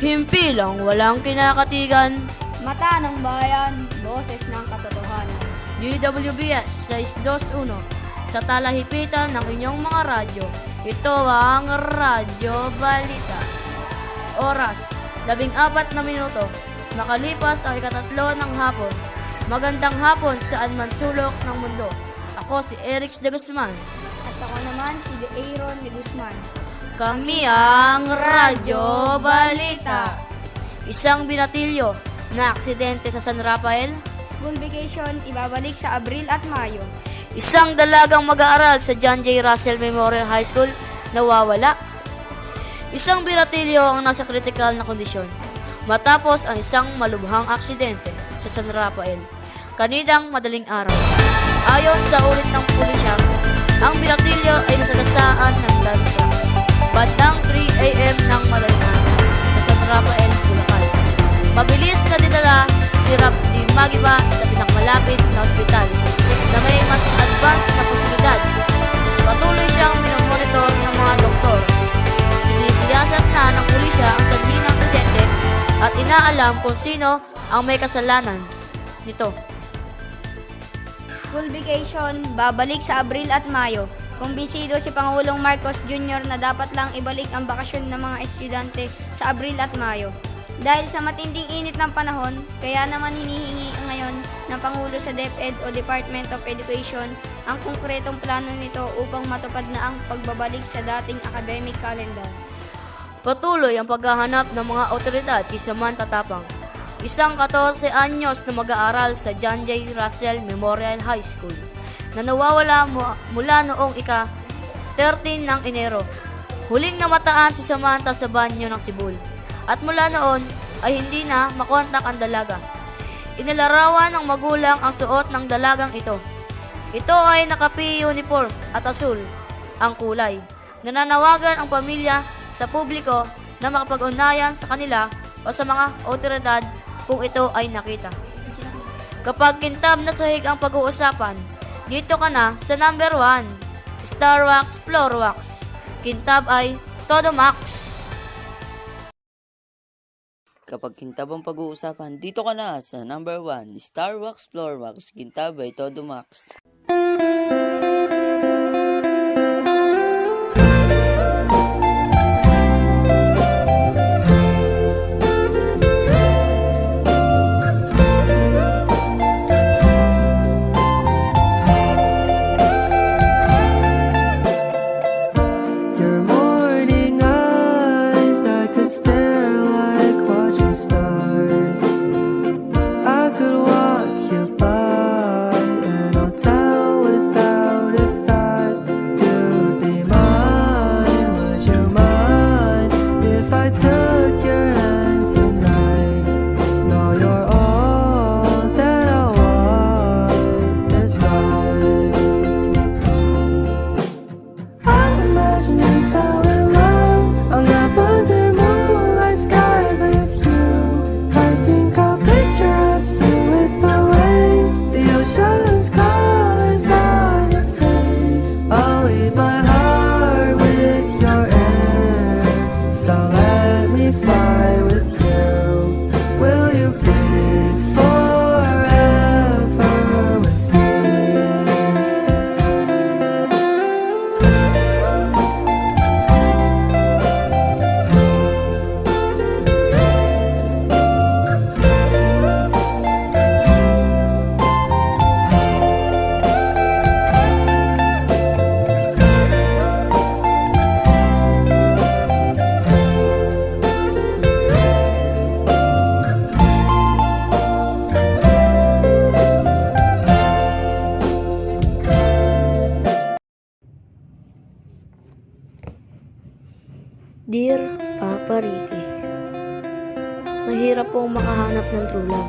Himpilang walang kinakatigan. Mata ng bayan, boses ng katotohanan. DWBS 621 sa talahipitan ng inyong mga radyo. Ito ang Radyo Balita. Oras, 14 na minuto. Makalipas ang ikatatlo ng hapon. Magandang hapon saan man sulok ng mundo. Ako si Eric de Guzman. At ako naman si Aaron de Guzman. Kami ang Radyo Balita. Isang binatilyo na aksidente sa San Rafael. School vacation ibabalik sa Abril at Mayo. Isang dalagang mag-aaral sa John J. Russell Memorial High School nawawala. Isang binatilyo ang nasa critical na kondisyon matapos ang isang malubhang aksidente sa San Rafael kaninang madaling araw. Ayon sa ulit ng pulisya, ang binatilyo ay nasagasaan ng dump truck bandang 3 a.m. ng madaling araw sa San Rafael, Bulacan. Mabilis na dinala si Rapti Magiba sa pinakamalapit na ospital na may mas advanced na posibilidad. Patuloy siyang minomonitor ng mga doktor. Sinisiyasat na ng pulisya ang sanhi ng aksidente at inaalam kung sino ang may kasalanan nito. School vacation babalik sa Abril at Mayo. Kumbinsido si Pangulong Marcos Jr. na dapat lang ibalik ang bakasyon ng mga estudyante sa Abril at Mayo. Dahil sa matinding init ng panahon, kaya naman hinihingi ngayon ng Pangulo sa DepEd o Department of Education ang konkretong plano nito upang matupad na ang pagbabalik sa dating academic calendar. Patuloy ang paghahanap ng mga otoridad kay Samantha Tapang, isang 14 anyos na mag-aaral sa John J. Russell Memorial High School na nawawala mula noong ika-13 ng Enero. Huling namataan si Samantha sa banyo ng Sibul at mula noon ay hindi na makontak ang dalaga. Inilarawan ng magulang ang suot ng dalagang ito. Ito ay naka-PE uniform at asul ang kulay. Nananawagan ang pamilya sa publiko na makapag-unayan sa kanila o sa mga otoridad kung ito ay nakita. Kapag kintab na sahig ang pag-uusapan, dito ka na sa number 1, Star Wax Floor Wax. Kintab ay Todo Max. Kapag kintab ang pag-uusapan, dito ka na sa number 1, Star Wax Floor Wax. Kintab ay Todo Max. Your morning eyes, I could stare like watching stars. I could walk you by an hotel without a thought. You'd be mine, would you mind if I took your hand tonight? No, you're all that I want inside. I imagine we fell in love on that under moonlight skies with you. I think I'll picture us here with the waves, the ocean's colors on your face. I'll leave my heart with your air, so let me fly with you. Will you be forever with me? Dear Papa Ricky, mahirap pong makahanap ng true love.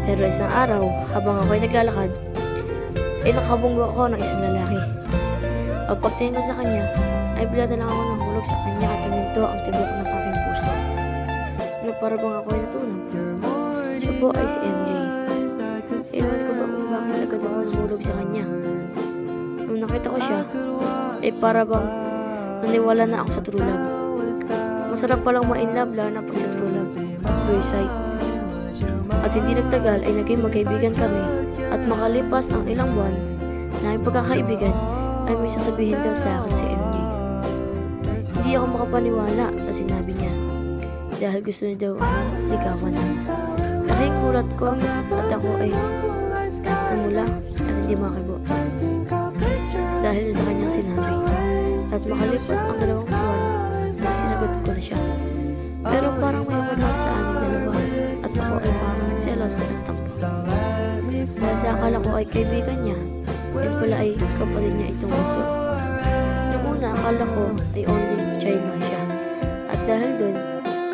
Pero isang araw, habang ako'y naglalakad, ay nakabunggo ako ng isang lalaki. Pagtingin ko sa kanya, ay bigla na lang ako nahulog sa kanya at tuminto ang tibok ng aking puso. Na para bang ako'y natulog. Siya po ay si MJ. Ewan ko ba kung bakit agad ako nahulog sa kanya. Nung nakita ko siya, ay para bang naniwala na ako sa true love. Masarap palang ma-inlove lalo na pag sa true love. First sight. At hindi nagtagal ay naging magkaibigan kami at makalipas ang ilang buwan na aming pagkakaibigan ay may sasabihin daw sa akin si MJ. Hindi ako makapaniwala sa sinabi niya dahil gusto niya daw akong ligawan. Laking gulat ko at ako ay namula at hindi makakibo dahil sa kanyang sinabi. At makalipas ang 2 buwan ay sinagot ko na siya. Pero parang may umanak sa aming dalawa at ako ay parang nagselos at nagtampo. Dahil sa akala ko ay kaibigan niya, yun pala ay kapatid niya itong gusto. Noong una akala ko ay only child lang siya. At dahil dun,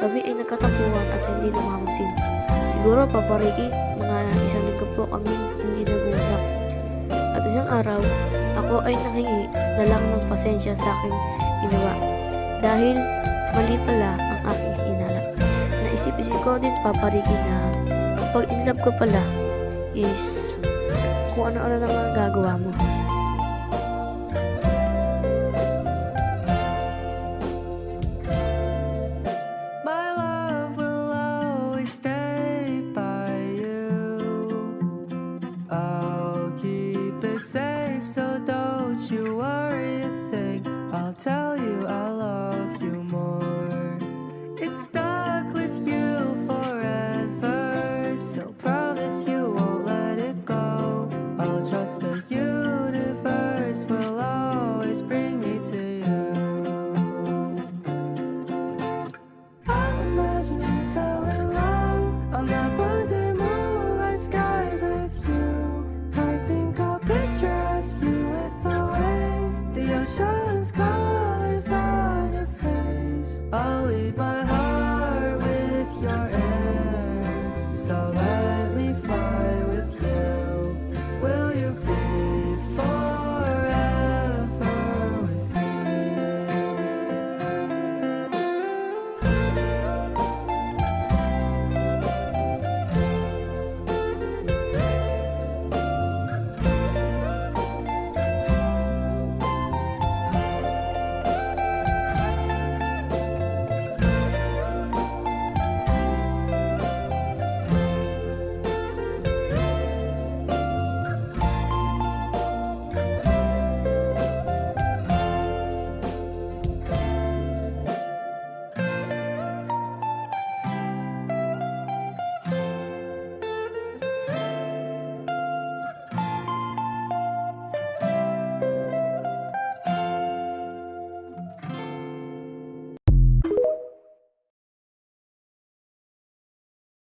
kami ay nagkatampuhan at hindi namamansin. Siguro papariki, mga isang linggo po kami hindi nag-uusap. At isang araw, ako ay nanghingi na lang ng pasensya sa aking ginawa. Dahil mali pala ang aking hinala. Naisip-isip ko din papariki na kapag in love ko pala is kung ano-ano na mga gagawa mo. My love will always stay by you. I'll keep it safe, so don't you worry a thing. I'll tell you I love